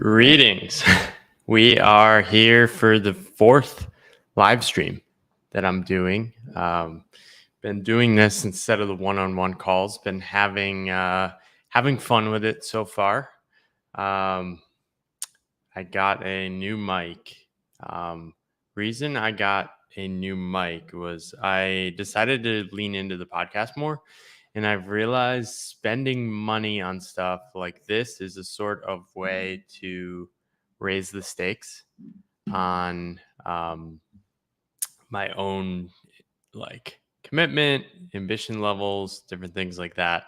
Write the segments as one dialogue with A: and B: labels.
A: Greetings. We are here for the fourth live stream that I'm doing. Been doing this instead of the one-on-one calls. Been having fun with it so far. I got a new mic. Reason I got a new mic was I decided to lean into the podcast more. And I've realized spending money on stuff like this is a sort of way to raise the stakes on my own commitment, ambition levels, different things like that.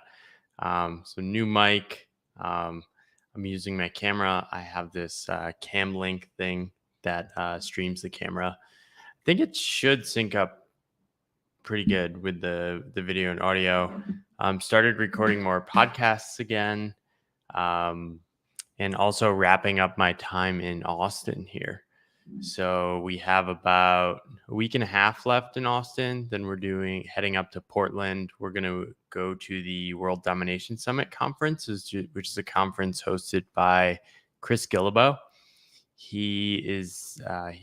A: So new mic. I'm using my camera. I have this Cam Link thing that streams the camera. I think it should sync up pretty good with the video and audio. Started recording more podcasts again, and also wrapping up my time in Austin here. So we have about a week and a half left in Austin. Then we're heading up to Portland. We're going to go to the World Domination Summit conference, which is a conference hosted by Chris Guillebeau. He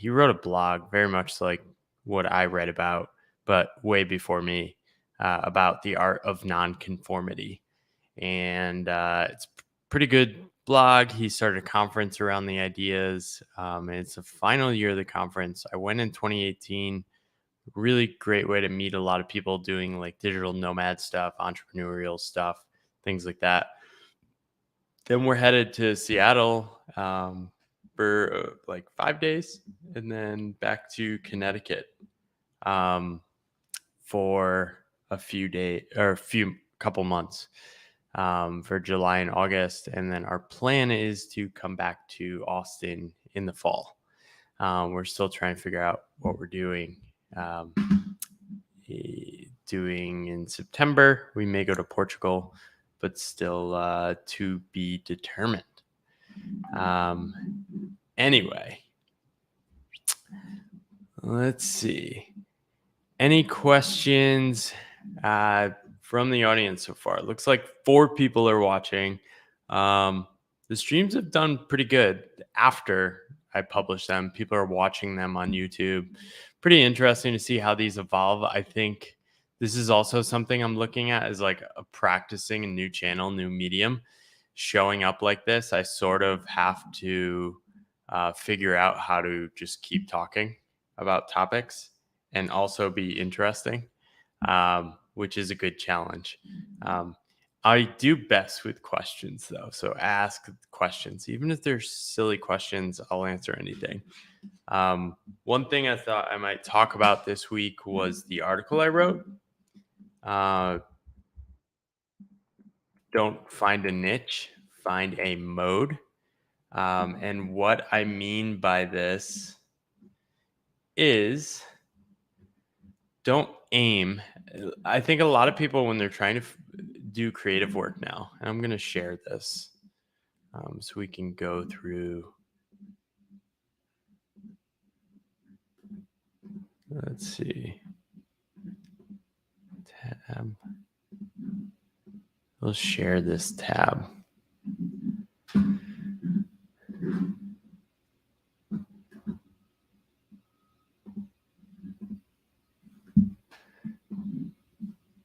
A: wrote a blog very much like what I read about, but way before me, about the art of nonconformity. And it's a pretty good blog. He started a conference around the ideas. And it's the final year of the conference. I went in 2018. Really great way to meet a lot of people doing like digital nomad stuff, entrepreneurial stuff, things like that. Then we're headed to Seattle for like 5 days, and then back to Connecticut for a couple months for July and August. And then our plan is to come back to Austin in the fall. We're still trying to figure out what we're doing. Doing in September, we may go to Portugal, but still to be determined. Anyway, let's see. Any questions from the audience so far? It looks like 4 people are watching. The streams have done pretty good after I publish them. People are watching them on YouTube. Pretty interesting to see how these evolve. I think this is also something I'm looking at as like practicing a new channel, new medium. Showing up like this, I sort of have to figure out how to just keep talking about topics and also be interesting, which is a good challenge. I do best with questions, though. So ask questions. Even if they're silly questions, I'll answer anything. One thing I thought I might talk about this week was the article I wrote. Don't find a niche, find a mode. And what I mean by this is don't aim. I think a lot of people, when they're trying to do creative work now, and I'm going to share this so we can go through. Let's see. Tab. We'll share this tab.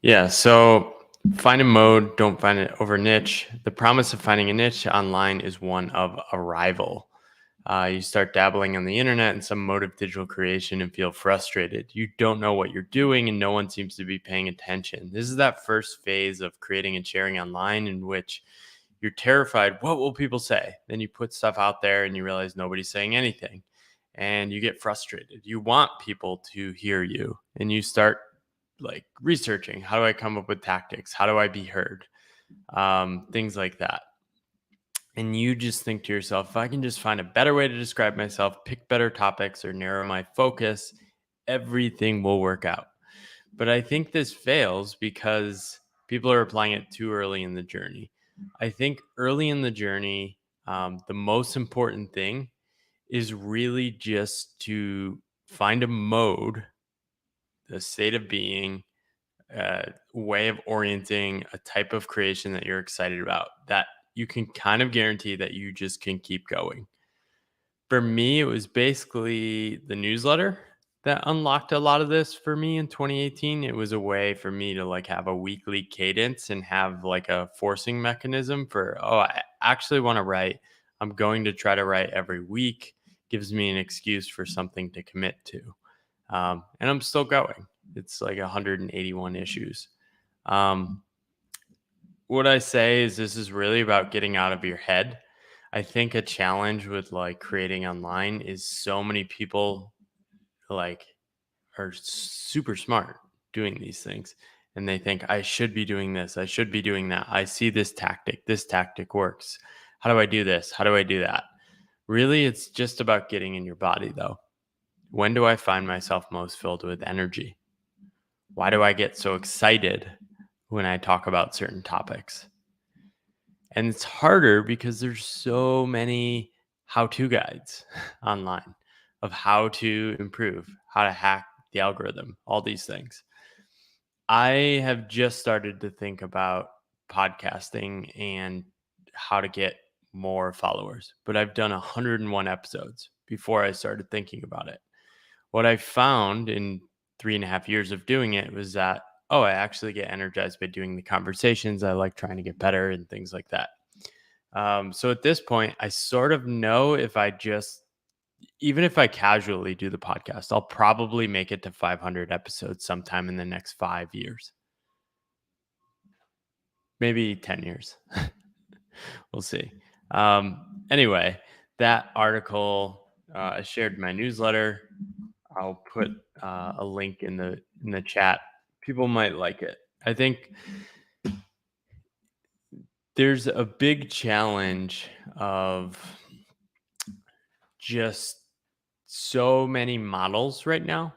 A: Yeah, so find a mode, don't find it over niche. The promise of finding a niche online is one of arrival. You start dabbling on the internet in some mode of digital creation and feel frustrated. You don't know what you're doing and no one seems to be paying attention. This is that first phase of creating and sharing online in which you're terrified. What will people say? Then you put stuff out there and you realize nobody's saying anything and you get frustrated. You want people to hear you and you start like researching. How do I come up with tactics? How do I be heard? Things like that. And you just think to yourself, if I can just find a better way to describe myself, pick better topics or narrow my focus, everything will work out. But I think this fails because people are applying it too early in the journey. I think early in the journey, the most important thing is really just to find a mode, the state of being, way of orienting, a type of creation that you're excited about that you can kind of guarantee that you just can keep going. For me, it was basically the newsletter that unlocked a lot of this for me in 2018. It was a way for me to like have a weekly cadence and have like a forcing mechanism for, oh, I actually want to write. I'm going to try to write every week. Gives me an excuse for something to commit to. And I'm still going. It's like 181 issues. Um, what I say is this is really about getting out of your head. I think a challenge with like creating online is so many people like are super smart doing these things, and they think I should be doing this, I should be doing that. I see this tactic works. How do I do this? How do I do that? Really, it's just about getting in your body though. When do I find myself most filled with energy? Why do I get so excited when I talk about certain topics? And it's harder because there's so many how-to guides online of how to improve, how to hack the algorithm, all these things. I have just started to think about podcasting and how to get more followers, but I've done 101 episodes before I started thinking about it. What I found in 3.5 years of doing it was that, oh, I actually get energized by doing the conversations. I like trying to get better and things like that. So at this point, I sort of know if I just, even if I casually do the podcast, I'll probably make it to 500 episodes sometime in the next 5 years, maybe 10 years. We'll see. Anyway, that article, I shared in my newsletter. I'll put a link in the chat. People might like it. I think there's a big challenge of just so many models right now,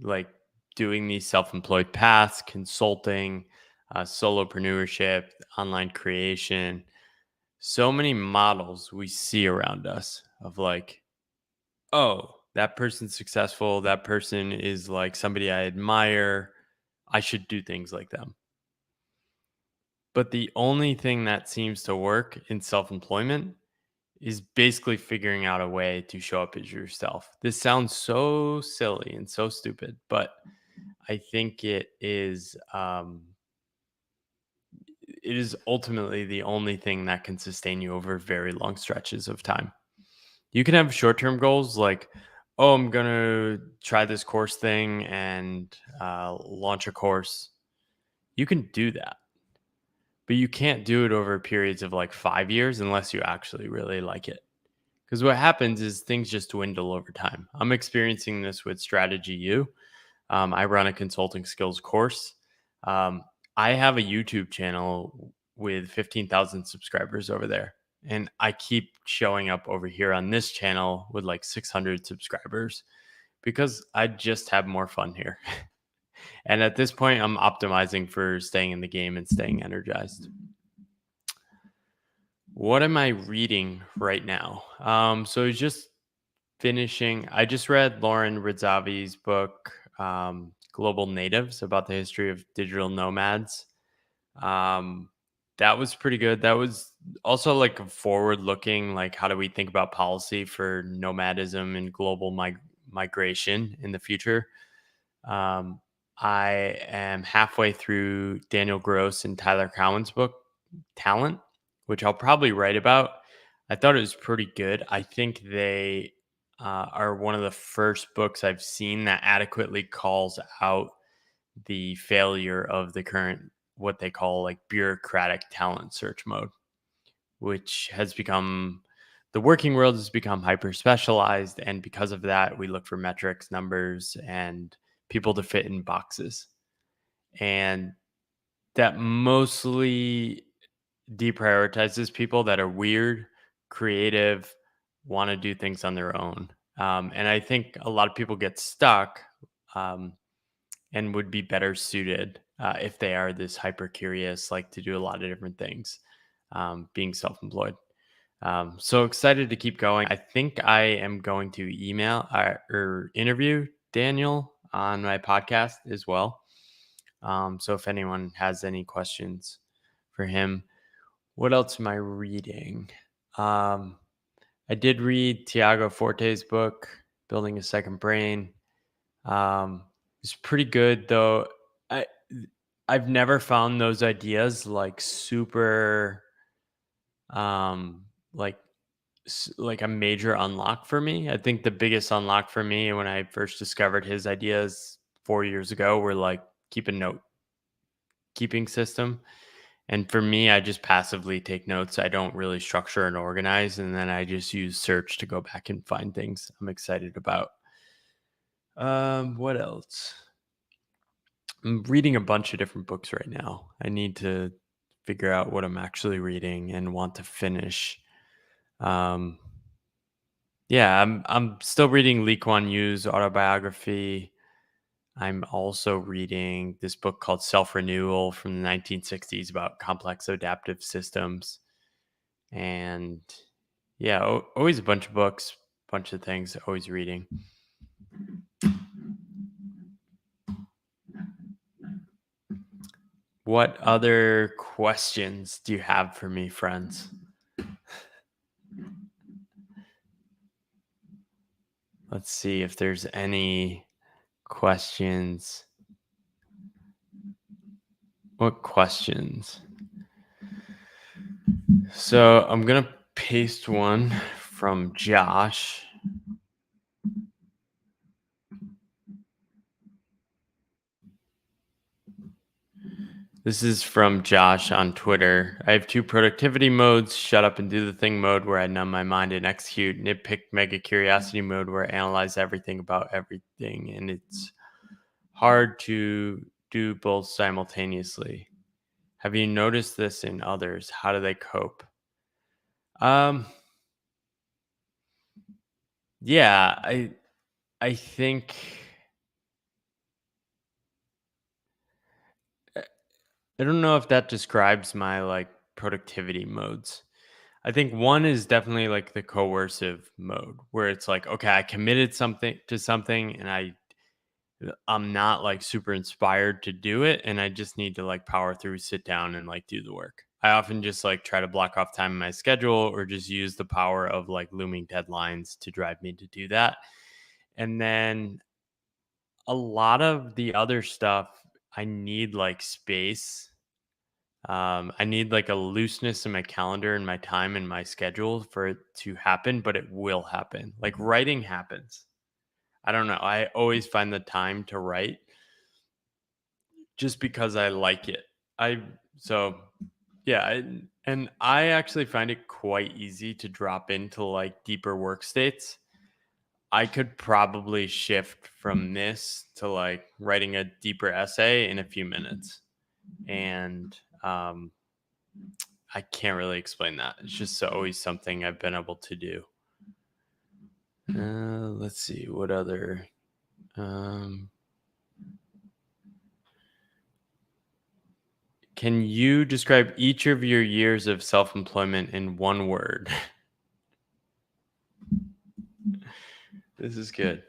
A: like doing these self-employed paths, consulting, solopreneurship, online creation. So many models we see around us of like, oh, that person's successful. That person is like somebody I admire. I should do things like them. But the only thing that seems to work in self employment is basically figuring out a way to show up as yourself. This sounds so silly and so stupid, but I think it is ultimately the only thing that can sustain you over very long stretches of time. You can have short term goals like, oh, I'm going to try this course thing and launch a course. You can do that, but you can't do it over periods of like 5 years unless you actually really like it. Because what happens is things just dwindle over time. I'm experiencing this with Strategy U. I run a consulting skills course. Um, I have a YouTube channel with 15,000 subscribers over there. And I keep showing up over here on this channel with like 600 subscribers because I just have more fun here. And at this point, I'm optimizing for staying in the game and staying energized. What am I reading right now? So just finishing, I just read Lauren Ridzavi's book, Global Natives, about the history of digital nomads. Um, that was pretty good. That was also like a forward looking, like how do we think about policy for nomadism and global migration in the future. Um, I am halfway through Daniel Gross and Tyler Cowen's book, Talent, which I'll probably write about. I thought it was pretty good. I think they are one of the first books I've seen that adequately calls out the failure of the current, what they call like bureaucratic talent search mode, which has become, the working world has become hyper specialized. And because of that, we look for metrics, numbers, and people to fit in boxes. And that mostly deprioritizes people that are weird, creative, want to do things on their own. And I think a lot of people get stuck um, and would be better suited if they are this hyper curious, like to do a lot of different things, being self employed. So excited to keep going. I think I am going to email or interview Daniel on my podcast as well. So if anyone has any questions for him, What else am I reading? Um, I did read Tiago Forte's book, Building a Second Brain. It's pretty good though. I I've never found those ideas like super um like like a major unlock for me. I think the biggest unlock for me when I first discovered his ideas 4 years ago were like keep a note keeping system. And for me, I just passively take notes. I don't really structure and organize. And then I just use search to go back and find things I'm excited about. What else? I'm reading a bunch of different books right now. I need to figure out what I'm actually reading and want to finish. Um, yeah, I'm still reading Lee Kuan Yew's autobiography. I'm also reading this book called Self Renewal from the 1960s about complex adaptive systems. And yeah, always a bunch of books, bunch of things, always reading. What other questions do you have for me, friends? Let's see if there's any questions. What questions? So I'm going to paste one from Josh. This is from Josh on Twitter. I have two productivity modes, shut up and do the thing mode where I numb my mind and execute, nitpick mega curiosity mode where I analyze everything about everything. And it's hard to do both simultaneously. Have you noticed this in others? How do they cope? Um yeah, I think I don't know if that describes my like productivity modes. I think one is definitely like the coercive mode where it's like, okay, I committed something to something and I'm not like super inspired to do it and I just need to like power through, sit down and like do the work. I often just like try to block off time in my schedule or just use the power of like looming deadlines to drive me to do that. And then a lot of the other stuff I need like space. I need like a looseness in my calendar and my time and my schedule for it to happen, but it will happen. Like writing happens. I don't know. I always find the time to write just because I like it. I so yeah, and I actually find it quite easy to drop into like deeper work states. I could probably shift from this to like writing a deeper essay in a few minutes. And I can't really explain that. It's just always something I've been able to do. Let's see what other. Um, can you describe each of your years of self-employment in one word? This is good.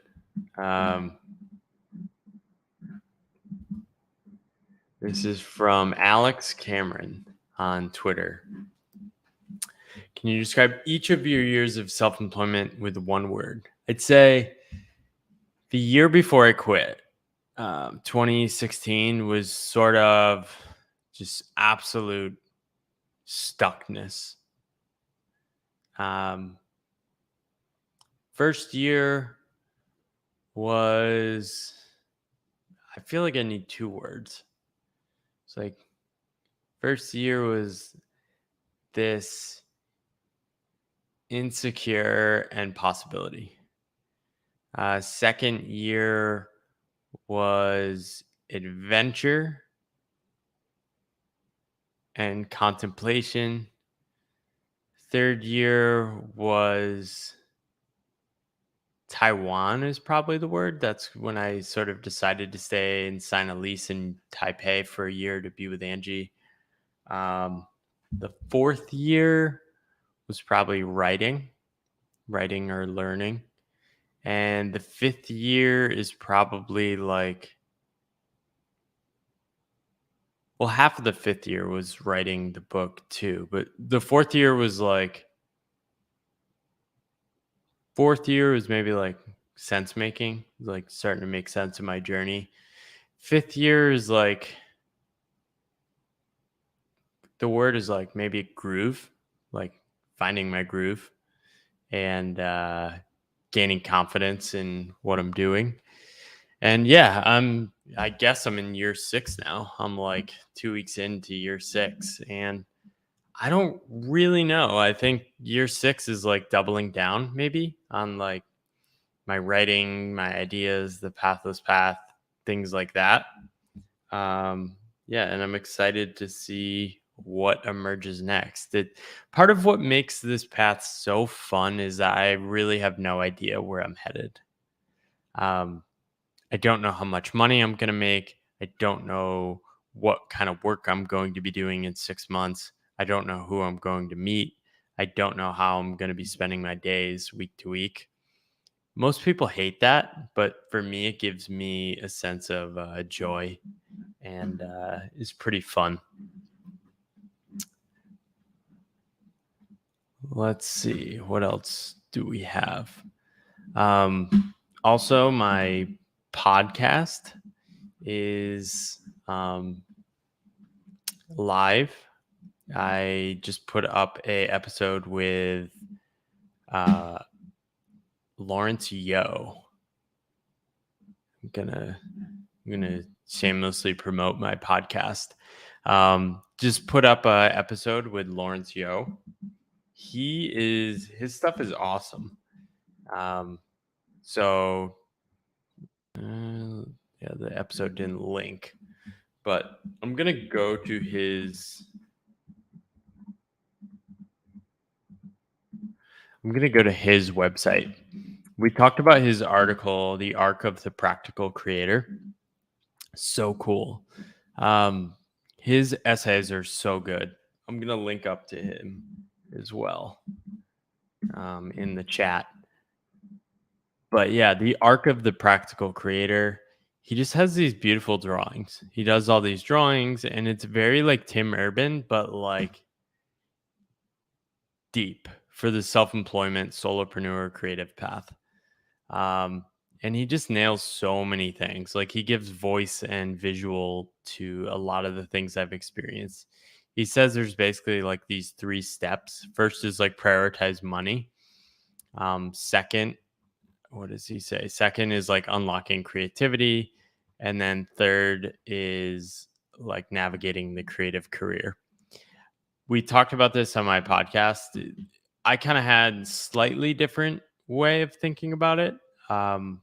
A: This is from Alex Cameron on Twitter. Can you describe each of your years of self-employment with one word? I'd say the year before I quit, 2016 was sort of just absolute stuckness. Um, First year was, I feel like I need two words. It's like, first year was this insecure and possibility. Second year was adventure and contemplation. Third year was Taiwan is probably the word. That's when I sort of decided to stay and sign a lease in Taipei for a year to be with Angie. The fourth year was probably writing or learning. And the fifth year is probably like, well, half of the fifth year was writing the book too, but the fourth year was like, fourth year was maybe like sense making, like starting to make sense of my journey. Fifth year is like, the word is like maybe groove, like finding my groove and gaining confidence in what I'm doing. And yeah, I guess I'm in year six now. I'm like 2 weeks into year six, and I don't really know. I think year six is like doubling down maybe on like my writing, my ideas, the pathless path, things like that. Um, yeah, and I'm excited to see what emerges next. Part of what makes this path so fun is that I really have no idea where I'm headed. Um, I don't know how much money I'm going to make. I don't know what kind of work I'm going to be doing in 6 months. I don't know who I'm going to meet. I don't know how I'm going to be spending my days week to week. Most people hate that, but for me, it gives me a sense of joy and is pretty fun. Let's see, what else do we have? Also, my podcast is live. I just put up a episode with uh, Lawrence Yeo. I'm gonna shamelessly promote my podcast. Just put up a episode with Lawrence Yeo. His stuff is awesome. Um, so yeah, the episode didn't link, but I'm gonna go to his. I'm gonna go to his website. We talked about his article, "The Arc of the Practical Creator." So cool. Um, his essays are so good. I'm gonna link up to him as well in the chat. But yeah, the arc of the practical creator, he just has these beautiful drawings. He does all these drawings, and it's very like Tim Urban, but like deep for the self-employment solopreneur creative path. Um, and he just nails so many things. Like he gives voice and visual to a lot of the things I've experienced. He says there's basically like these three steps. First is like prioritize money. Second, what does he say? Second is like unlocking creativity. And then third is like navigating the creative career. We talked about this on my podcast. I kind of had slightly different way of thinking about it. Um,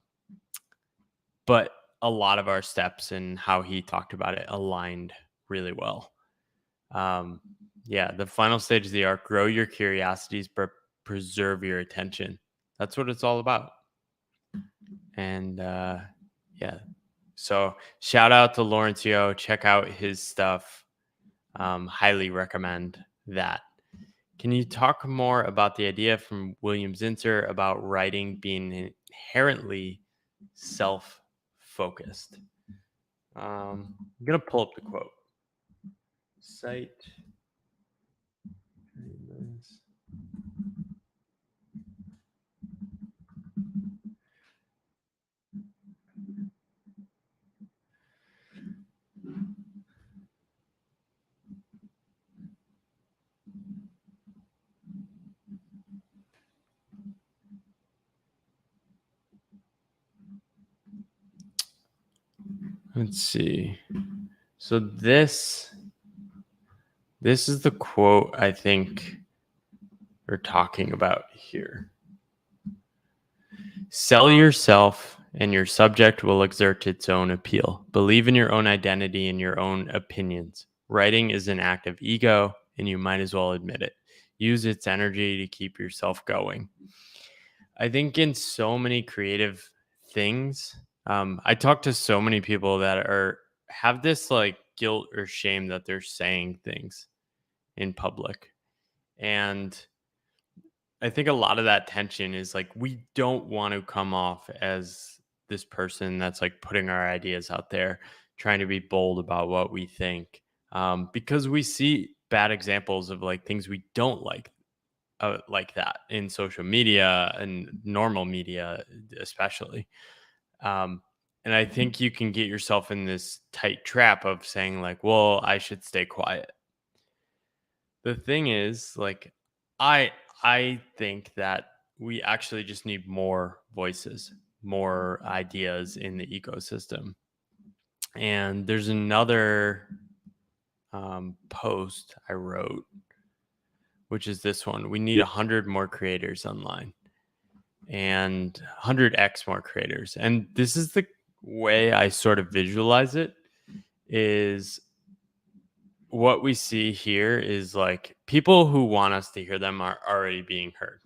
A: but a lot of our steps and how he talked about it aligned really well. Um, yeah, the final stage of the arc: grow your curiosities, but preserve your attention. That's what it's all about. And yeah, so shout out to Lawrence Yeo. Check out his stuff. Highly recommend that. Can you talk more about the idea from William Zinsser about writing being inherently self-focused? I'm gonna pull up the quote. Cite. Let's see. So this is the quote I think we're talking about here. Sell yourself and your subject will exert its own appeal. Believe in your own identity and your own opinions. Writing is an act of ego, and you might as well admit it. Use its energy to keep yourself going. I think in so many creative things, I talk to so many people that have this like guilt or shame that they're saying things in public. And I think a lot of that tension is like we don't want to come off as this person that's like putting our ideas out there, trying to be bold about what we think. because we see bad examples of like things we don't like that in social media and normal media, especially. Um, and I think you can get yourself in this tight trap of saying, like, well, I should stay quiet. The thing is, like, I I think that we actually just need more voices, more ideas in the ecosystem. And there's another post I wrote, which is this one. We need 100 more creators online and 100x more creators. And this is the way I sort of visualize it is what we see here is like people who want us to hear them are already being heard.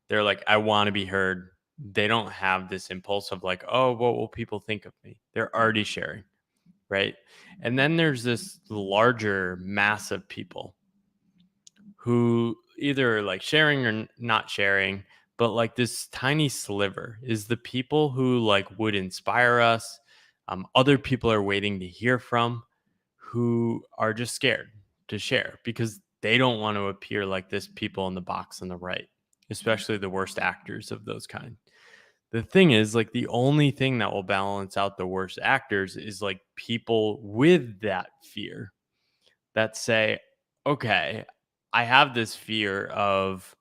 A: They're like, I want to be heard. They don't have this impulse of like, oh, what will people think of me? They're already sharing, right? And then there's this larger mass of people who either like sharing or not sharing, but like this tiny sliver is the people who like would inspire us. Other people are waiting to hear from, who are just scared to share because they don't want to appear like this people in the box on the right, especially the worst actors of those kind. The thing is, like, the only thing that will balance out the worst actors is like people with that fear that say, okay, I have this fear of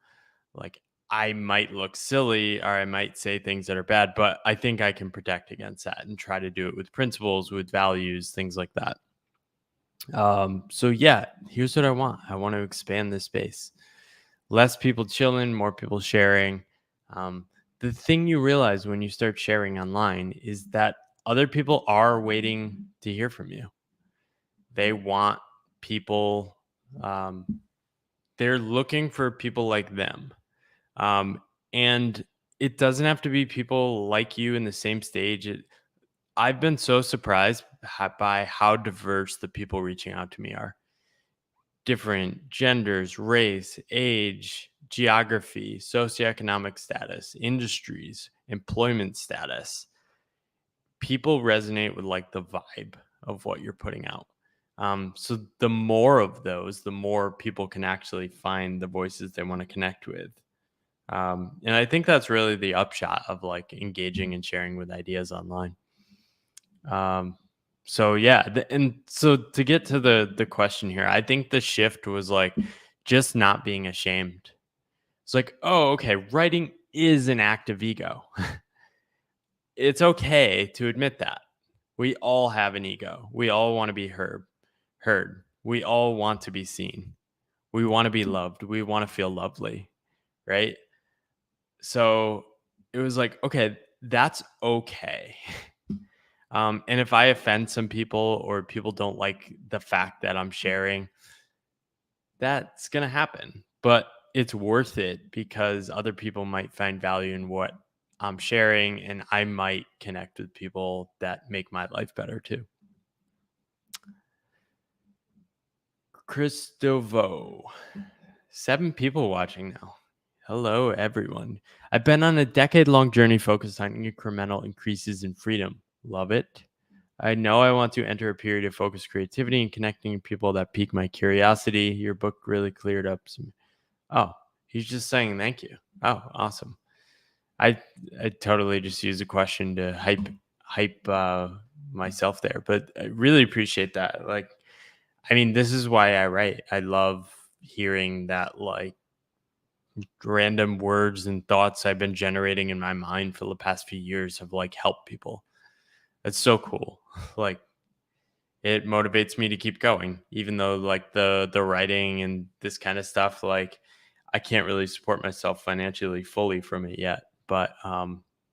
A: like, I might look silly or I might say things that are bad, but I think I can protect against that and try to do it with principles, with values, things like that. So yeah, here's what I want. I want to expand this space. Less people chilling, more people sharing. Um, the thing you realize when you start sharing online is that other people are waiting to hear from you. They want people, um, they're looking for people like them. And it doesn't have to be people like you in the same stage. I've been so surprised by how diverse the people reaching out to me are. Different genders, race, age, geography, socioeconomic status, industries, employment status. People resonate with like the vibe of what you're putting out. So the more of those, the more people can actually find the voices they want to connect with. And I think that's really the upshot of like engaging and sharing with ideas online. Um, so yeah, and so to get to the question here, I think the shift was like just not being ashamed. It's like, oh, okay, writing is an act of ego. It's okay to admit that. We all have an ego. We all want to be heard. We all want to be seen. We want to be loved. We want to feel lovely, right? So it was like, okay, that's okay. And if I offend some people or people don't like the fact that I'm sharing, that's going to happen. But it's worth it because other people might find value in what I'm sharing and I might connect with people that make my life better too. Christovo, 7 people watching now. Hello, everyone. I've been on a decade-long journey focused on incremental increases in freedom. Love it. I know I want to enter a period of focused creativity and connecting with people that pique my curiosity. Your book really cleared up some. Oh, he's just saying thank you. Oh, awesome. I I totally just used a question to hype myself there, but I really appreciate that. Like, I mean, this is why I write. I love hearing that like random words and thoughts I've been generating in my mind for the past few years have like helped people. It's so cool. Like it motivates me to keep going, even though like the writing and this kind of stuff, like I can't really support myself financially fully from it yet. But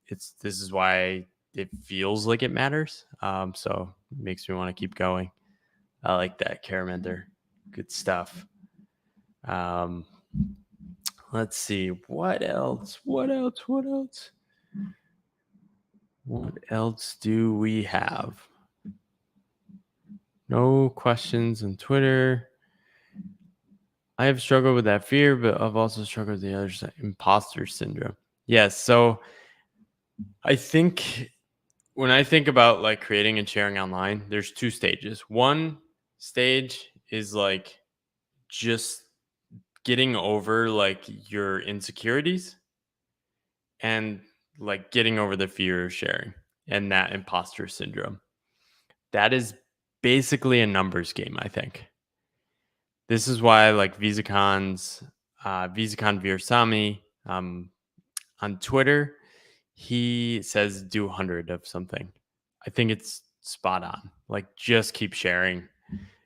A: it's this is why it feels like it matters. So it makes me want to keep going. I like that, Caraminder. Good stuff. Um, let's see. What else? What else? What else? What else do we have? No questions on Twitter. I have struggled with that fear, but I've also struggled with the other side, imposter syndrome. Yes. So I think when I think about like creating and sharing online, there's 2 stages. One stage is like just getting over like your insecurities and like getting over the fear of sharing and that imposter syndrome. That is basically a numbers game, I think. This is why like VisaCon Veersamy on Twitter, he says do 100 of something. I think it's spot on. Like just keep sharing.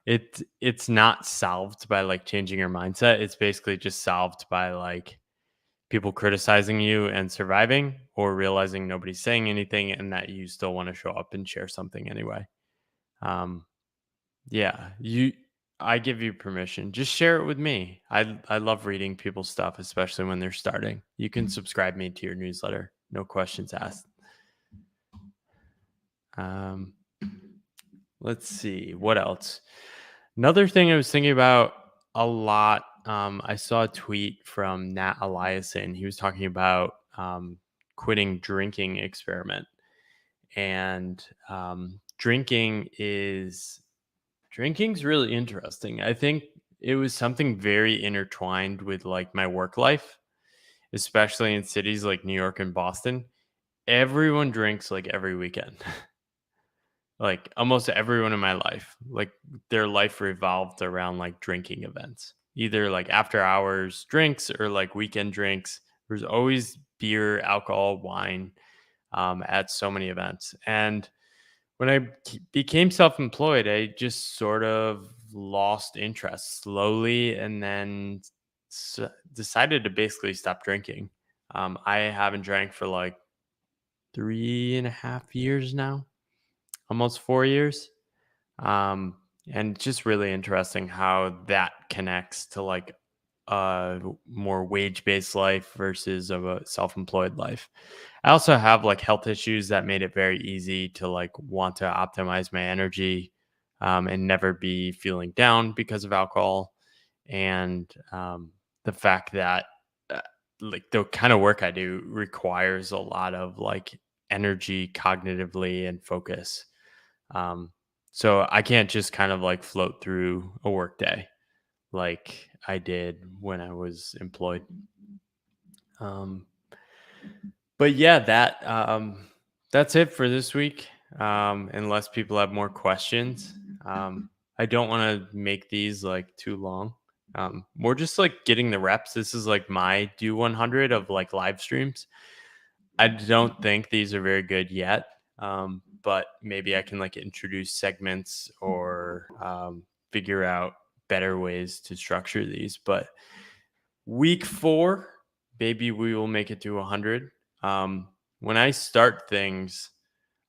A: It's not solved by like changing your mindset. It's basically just solved by like people criticizing you and surviving or realizing nobody's saying anything and that you still want to show up and share something anyway. Um yeah, I give you permission. Just share it with me. I love reading people's stuff, especially when they're starting. You can subscribe me to your newsletter. No questions asked. Um let's see what else. Another thing I was thinking about a lot. I saw a tweet from Nat Eliason. He was talking about quitting drinking experiment, and drinking's really interesting. I think it was something very intertwined with like my work life, especially in cities like New York and Boston. Everyone drinks like every weekend. Like almost everyone in my life, like their life revolved around like drinking events, either like after hours drinks or like weekend drinks. There's always beer, alcohol, wine at so many events. And when I became self employed, I just sort of lost interest slowly and then decided to basically stop drinking. I haven't drank for like 3.5 years now, almost 4 years. Um, and just really interesting how that connects to like a more wage-based life versus of a self-employed life. I also have like health issues that made it very easy to like want to optimize my energy and never be feeling down because of alcohol. And the fact that like the kind of work I do requires a lot of like energy cognitively and focus. Um, so I can't just kind of like float through a work day like I did when I was employed. Um, but yeah, that's it for this week. Unless people have more questions, I don't want to make these like too long. More just like getting the reps. This is like my do 100 of like live streams. I don't think these are very good yet, but maybe I can like introduce segments or figure out better ways to structure these. But week 4, maybe we will make it to 100. When I start things,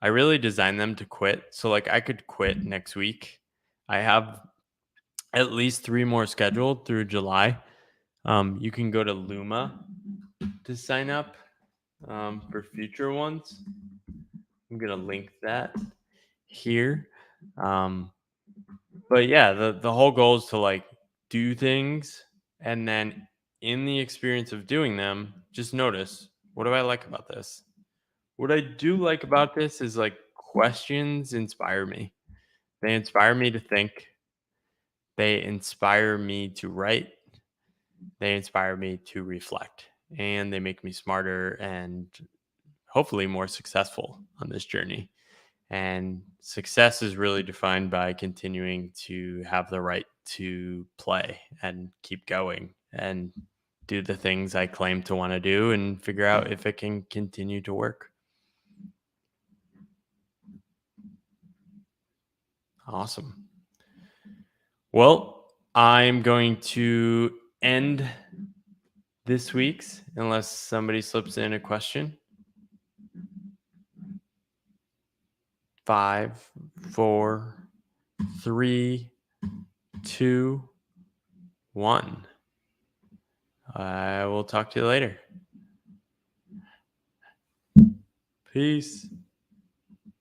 A: I really design them to quit. So like I could quit next week. I have at least 3 more scheduled through July. You can go to Luma to sign up for future ones. I'm gonna link that here. Um, but yeah, the whole goal is to like do things, and then in the experience of doing them, just notice, what do I like about this? What I do like about this is like questions inspire me. They inspire me to think. They inspire me to write. They inspire me to reflect, and they make me smarter and hopefully more successful on this journey. And success is really defined by continuing to have the right to play and keep going and do the things I claim to want to do and figure out if it can continue to work. Awesome. Well, I'm going to end this week's unless somebody slips in a question. 5, 4, 3, 2, 1. I will talk to you later. Peace.